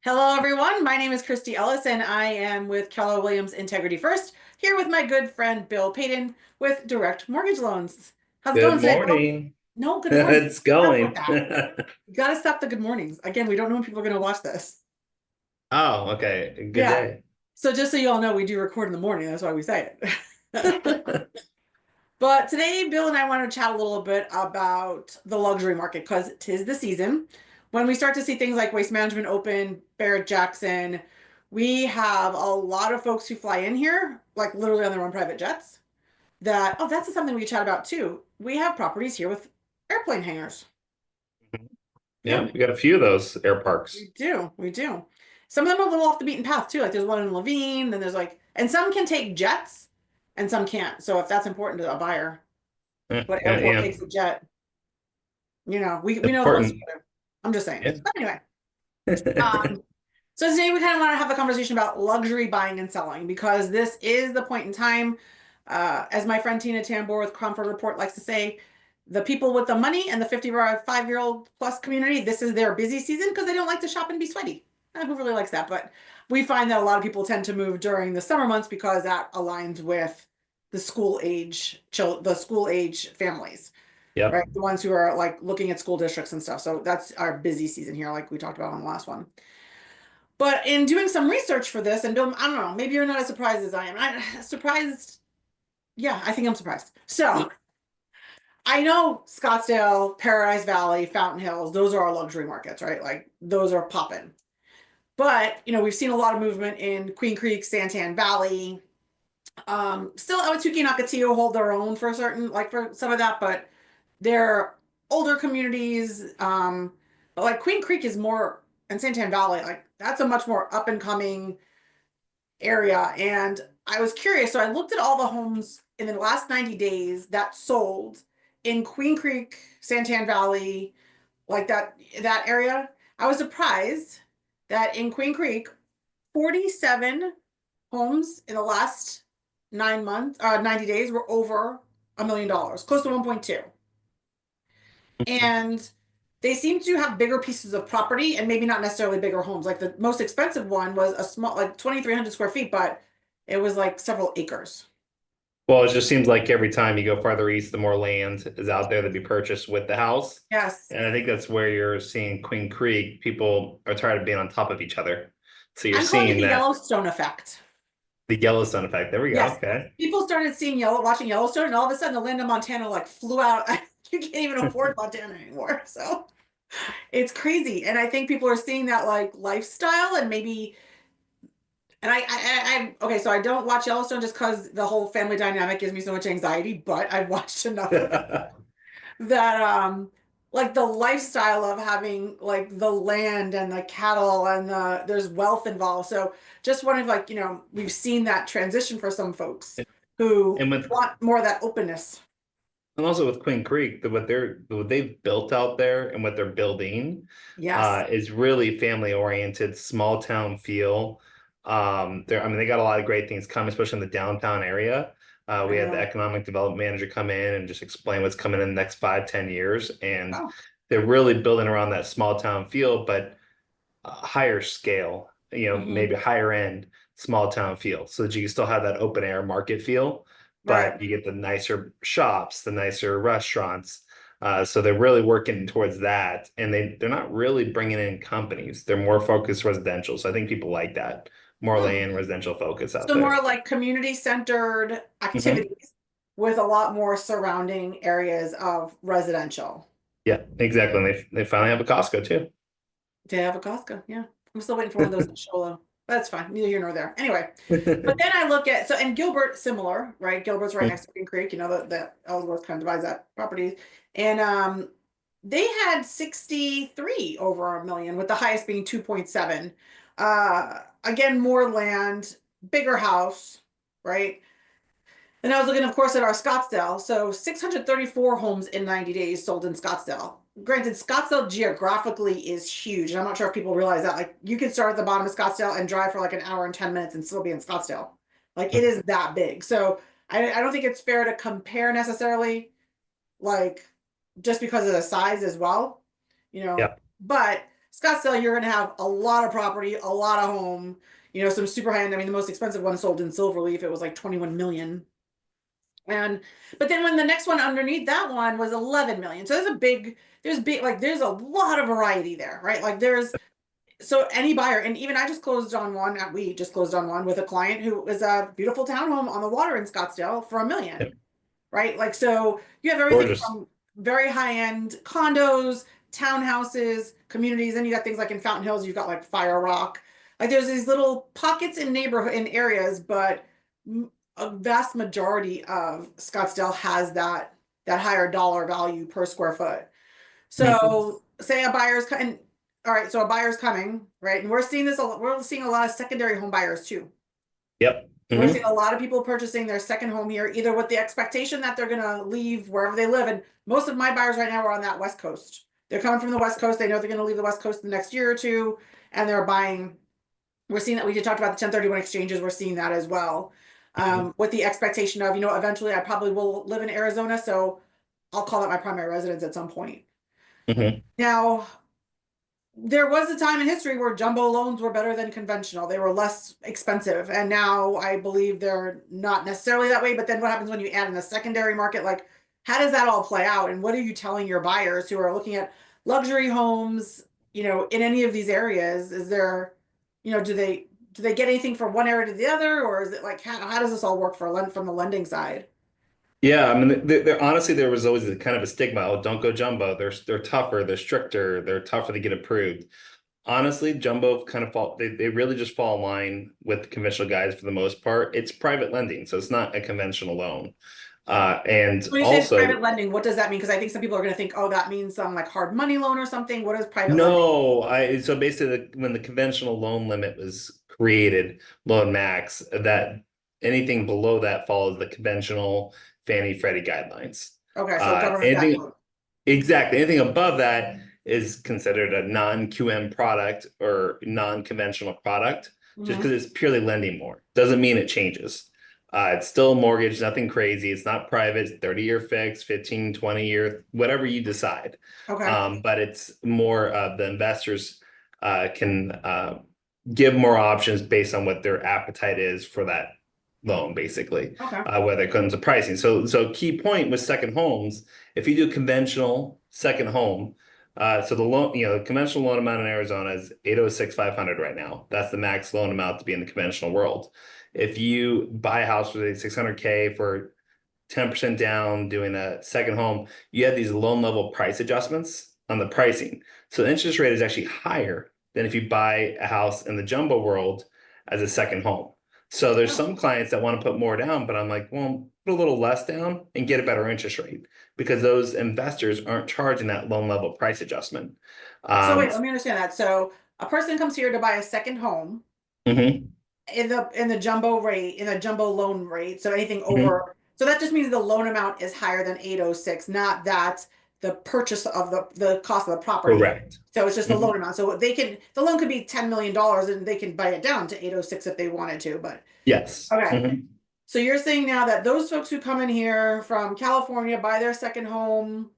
Hello, everyone. My name is Christy Ellis, and I am with Keller Williams Integrity First, here with my good friend Bill Payton with Direct Mortgage Loans. How's it Good going today, Bill? morning. No, good morning. It's Start with going. that. You got to stop the good mornings. Again, we don't know when people are going to watch this. Oh, okay. Good Yeah. day. So just so you all know, we do record in the morning. That's why we say it. But today, Bill and I want to chat a little bit about the luxury market because 'tis the season. When we start to see things like Waste Management open, Barrett-Jackson, we have a lot of folks who fly in here, like literally on their own private jets. That's something we chat about too. We have properties here with airplane hangars. Yeah, Yeah, we got a few of those air parks. we do. We do. Some of them are a little off the beaten path too. Like there's one in Levine, then there's like, and some can take jets and some can't. So if that's important to a buyer, but Yeah, airport yeah. takes a jet. We know the ones Important. who do. I'm just saying. Yeah. But anyway, um, so today we kind of want to have a conversation about luxury buying and selling because this is the point in time, as my friend Tina Tambor with Cromford Report likes to say, the people with the money and the 55-year-old plus community, this is their busy season because they don't like to shop and be sweaty. Who really likes that? But we find that a lot of people tend to move during the summer months because that aligns with the school age families, right? Yep. The ones who are like looking at school districts and stuff. So that's our busy season here, like we talked about on the last one. But in doing some research for this, and Bill, I don't know, maybe you're not as surprised as I am. Surprised. Yeah, I think I'm surprised. So I know Scottsdale, Paradise Valley, Fountain Hills, those are our luxury markets, right? Like those are popping. But we've seen a lot of movement in Queen Creek, Santan Valley. Still Awatuki and Ocotillo hold their own for certain, like for some of that, but they're older communities. But like Queen Creek is more, and Santan Valley, like that's a much more up and coming area. And I was curious, so I looked at all the homes in the last 90 days that sold in Queen Creek, Santan Valley, like that area. I was surprised that in Queen Creek, 47 homes in the last 9 months, 90 days were over $1 million, close to 1.2. And they seem to have bigger pieces of property and maybe not necessarily bigger homes. Like the most expensive one was a small, like 2,300 square feet, but it was like several acres. Well, it just seems like every time you go farther east, the more land is out there to be purchased with the house. Yes. And I think that's where you're seeing Queen Creek. People are tired of being on top of each other. So you're I'm calling it seeing the that Yellowstone effect. the Yellowstone effect. There we go. Yes. Okay. People started watching Yellowstone, and all of a sudden the land of Montana like flew out. You can't even afford Montana anymore. So it's crazy. And I think people are seeing that like lifestyle and maybe and okay, so I don't watch Yellowstone just because the whole family dynamic gives me so much anxiety, but I've watched enough of it that like the lifestyle of having like the land and the cattle and there's wealth involved. So just wondering like, we've seen that transition for some folks who And with want more of that openness. And also with Queen Creek, what they've built out there and what they're building Yes. is really family oriented, small town feel. I mean, they got a lot of great things coming, especially in the downtown area. I We had the know. economic development manager come in and just explain what's coming in the next 5, 10 years, and Oh. they're really building around that small town feel, but higher scale. Hmm. Maybe higher end small town feel, so that you can still have that open air market feel Right. but you get the nicer shops, the nicer restaurants. So they're really working towards that, and they're not really bringing in companies. They're more focused residential. So I think people like that more Hmm. land residential focus out So more there. like community centered Hmm. activities with a lot more surrounding areas of residential. Yeah, exactly. And they finally have a Costco too. They have a Costco, yeah. I'm still waiting for one of those in Shola. That's fine, neither here nor there. Anyway, but then I look at and Gilbert similar, right? Gilbert's right next to Green Creek, that Ellsworth kind of divides that property. And they had 63 over a million, with the highest being 2.7. Again, more land, bigger house, right? And I was looking, of course, at our Scottsdale. So 634 homes in 90 days sold in Scottsdale. Granted, Scottsdale geographically is huge. And I'm not sure if people realize that. Like, you can start at the bottom of Scottsdale and drive for like an hour and 10 minutes and still be in Scottsdale. Like, it is that big. So I don't think it's fair to compare necessarily, like, just because of the size as well, you know. Yeah. But Scottsdale, you're going to have a lot of property, a lot of home, some super high end. I mean, the most expensive one sold in Silverleaf, it was like 21 million. And but then when the next one underneath that one was 11 million. So there's a lot of variety there, right? Like so any buyer, and even we just closed on one with a client who is a beautiful townhome on the water in Scottsdale for 1 million, Yep. right? Like, so you have everything Gorgeous. from very high end condos, townhouses, communities, and you got things like in Fountain Hills, you've got like Fire Rock. Like there's these little pockets in neighborhood in areas, but a vast majority of Scottsdale has that higher dollar value per square foot. Mhm. So say all right, so a buyer's coming, right? And we're seeing a lot of secondary home buyers too. Yep. We're seeing Hmm. a lot of people purchasing their second home here, either with the expectation that they're gonna leave wherever they live. And most of my buyers right now are on that West Coast. They're coming from the West Coast. They know they're gonna leave the West Coast in the next year or two, and they're buying. We're seeing that we just talked about the 1031 exchanges. We're seeing that as well. With the expectation of, eventually I probably will live in Arizona, so I'll call that my primary residence at some point. Hmm. Now, there was a time in history where jumbo loans were better than conventional. They were less expensive. And now I believe they're not necessarily that way. But then what happens when you add in the secondary market? Like, how does that all play out? And what are you telling your buyers who are looking at luxury homes, in any of these areas? Is there, do they get anything from one area to the other? Or is it like, how does this all work from the lending side? Yeah, I mean, honestly, there was always a kind of a stigma. Oh, don't go jumbo. They're tougher, they're stricter, they're tougher to get approved. Honestly, jumbo kind of they really just fall in line with conventional guys for the most part. It's private lending, so it's not a conventional loan. And When you say it's private also, lending, what does that mean? Because I think some people are going to think, oh, that means some like hard money loan or something. What is private lending? no, so basically when the conventional loan limit was created, loan max, that anything below that follows the conventional Fannie Freddie guidelines. Okay, so government Anything backed. Exactly. Anything above that is considered a non-QM product or non-conventional product, just Hmm. because it's purely lending more. Doesn't mean it changes. It's still a mortgage, nothing crazy. It's not private, it's 30-year fixed, 15, 20-year, whatever you decide. Okay. But it's more the investors can give more options based on what their appetite is for that loan, basically, Okay. whether it comes to pricing. So key point with second homes, if you do conventional second home, so the loan, the conventional loan amount in Arizona is 806,500 right now. That's the max loan amount to be in the conventional world. If you buy a house with a 600K for 10% down, doing a second home, you have these loan level price adjustments on the pricing. So the interest rate is actually higher than if you buy a house in the jumbo world as a second home. So there's Oh. some clients that want to put more down, but I'm like, well, put a little less down and get a better interest rate because those investors aren't charging that loan level price adjustment. So wait, Um, let me understand that. So a person comes here to buy a second home mhm, in the jumbo loan rate. So anything mhm. over, so that just means the loan amount is higher than 806, not that the purchase of the cost of the property. Correct. So it's just the loan Mhm. amount. So the loan could be $10 million and they can buy it down to 806 if they wanted to. But Yes. okay. Mhm. So you're saying now that those folks who come in here from California buy their second home,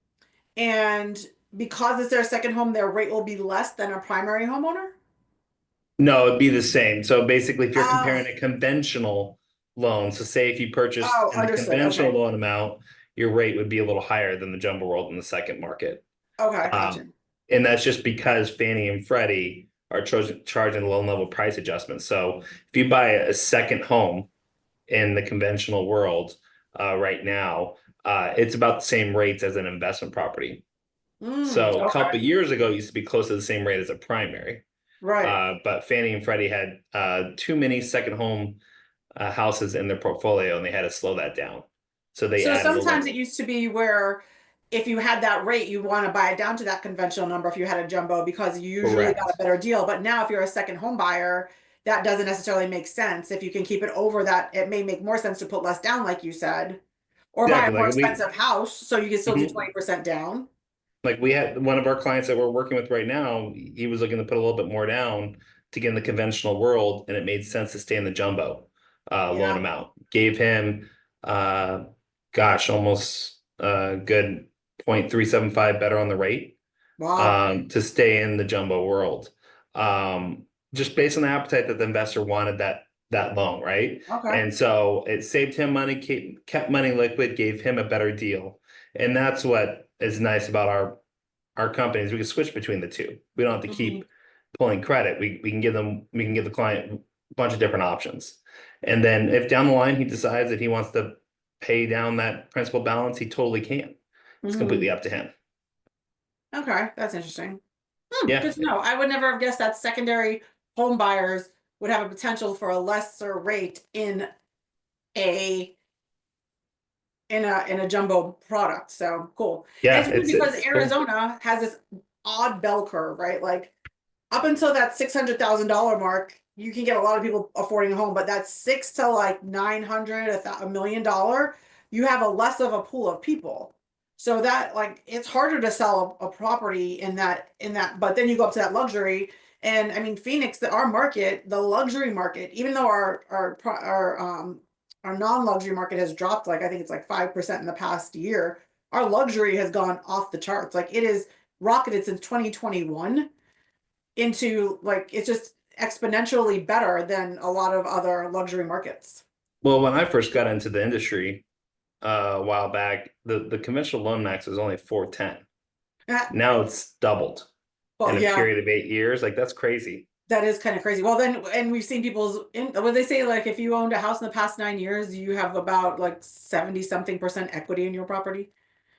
and because it's their second home, their rate will be less than a primary homeowner? No, it'd be the same. So basically, if you're Oh, comparing a conventional loan, so say if you purchased oh, in the understood. conventional Okay. loan amount, your rate would be a little higher than the jumbo world in the second market. Okay, Um, gotcha. and that's just because Fannie and Freddie are charging loan level price adjustments. So if you buy a second home in the conventional world right now, it's about the same rates as an investment property. So a Okay. couple of years ago, it used to be close to the same rate as a primary. Right. But Fannie and Freddie had too many second home houses in their portfolio, and they had to slow that down. So they So added a sometimes little. it used to be where if you had that rate, you want to buy it down to that conventional number if you had a jumbo because you usually got a Correct. better deal. But now if you're a second home buyer, that doesn't necessarily make sense. If you can keep it over that, it may make more sense to put less down, like you said, or buy a Exactly. more expensive house so you can still do Mhm. 20% down. Like we had one of our clients that we're working with right now. He was looking to put a little bit more down to get in the conventional world, and it made sense to stay in the jumbo loan Yeah. amount. Gave him, uh, gosh, almost a good 0.375 better on the rate. Wow. to stay in the jumbo world. Just based on the appetite that the investor wanted that loan, right? Okay. And so it saved him money, kept money liquid, gave him a better deal. And that's what is nice about our companies. We can switch between the two. We don't have to Mhm. keep pulling credit. We can give the client a bunch of different options. And then if down the line he decides that he wants to pay down that principal balance, he totally can. It's Mhm. completely up to him. Okay, that's interesting. Yeah. Good to know. I would never have guessed that secondary home buyers would have a potential for a lesser rate a in a jumbo product. So cool. And Yeah, it's weird because it's cool. Arizona has this odd bell curve, right? Like up until that $600,000 mark, you can get a lot of people affording a home, but that six to like 900, $1 million, you have a less of a pool of people. So that like it's harder to sell a property in that, but then you go up to that luxury. And I mean, Phoenix, our market, the luxury market, even though our non-luxury market has dropped, like I think it's like 5% in the past year, our luxury has gone off the charts. Like it is rocketed since 2021 into like it's just exponentially better than a lot of other luxury markets. Well, when I first got into the industry a while back, the conventional loan max was only 410. Yeah. Now it's doubled in Well, a yeah, period of 8 years. Like that's crazy. that is kind of crazy. Well, then, and we've seen people's what they say, like if you owned a house in the past 9 years, you have about like 70 something percent equity in your property.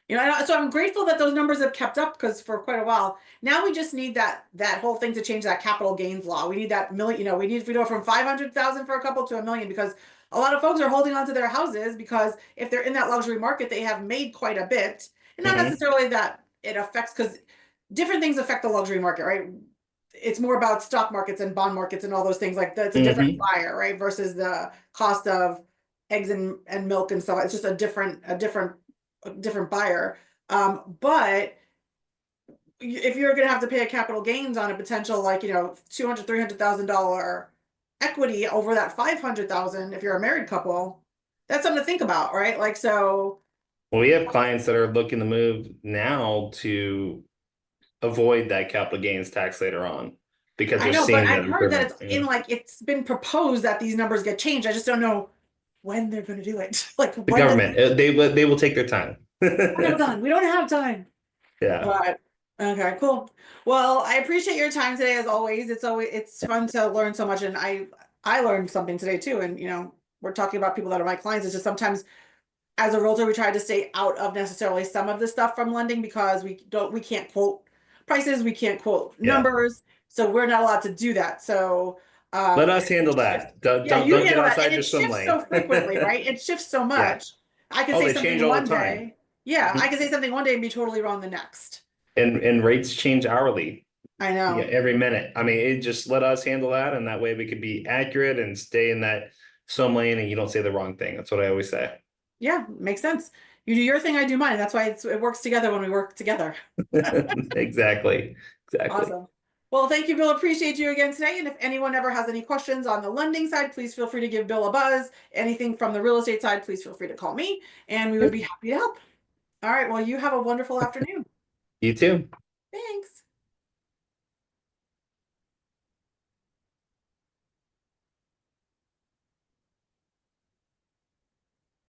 So I'm grateful that those numbers have kept up because for quite a while now we just need that whole thing to change that capital gains law. We need that million. We go from 500,000 for a couple to a million because a lot of folks are holding on to their houses because if they're in that luxury market, they have made quite a bit, and not Hmm. necessarily that it affects because different things affect the luxury market, right? It's more about stock markets and bond markets and all those things. Like that's a different Hmm. buyer, right? Versus the cost of eggs and milk and stuff. It's just a different buyer. But if you're going to have to pay a capital gains on a potential like 200 $300,000 equity over that 500,000, if you're a married couple, that's something to think about, right? Like so. Well, we have clients that are looking to move now to avoid that capital gains tax later on because I they're know, but seeing I've that heard that improvement. it's in like it's been proposed that these numbers get changed. I just don't know when they're going to do it. Like The when does government, they will take their time. we don't have time. We don't have time. Yeah. But okay, cool. Well, I appreciate your time today as always. It's fun to learn so much, and I learned something today too. And we're talking about people that are my clients. It's just sometimes as a realtor we try to stay out of necessarily some of the stuff from lending because we can't quote prices, we can't quote Yeah. numbers, so we're not allowed to do that. So Let it us handle shifts. that. Don't Yeah, don't you don't get handle that, and outside it your swim shifts so lane. frequently, right? It shifts so Yeah. much. I can Oh, say they change something all the one time. day. Yeah, I can say something one day and be totally wrong the next. And rates change hourly. I Yeah, know. every minute. I mean, it just let us handle that, and that way we could be accurate and stay in that swim lane, and you don't say the wrong thing. That's what I always say. Yeah, makes sense. You do your thing, I do mine. That's why it works together when we work together. Exactly. Exactly. Awesome. Well, thank you, Bill. Appreciate you again today. And if anyone ever has any questions on the lending side, please feel free to give Bill a buzz. Anything from the real estate side, please feel free to call me, and we would be happy to help. All right. Well, you have a wonderful afternoon. You too. Thanks.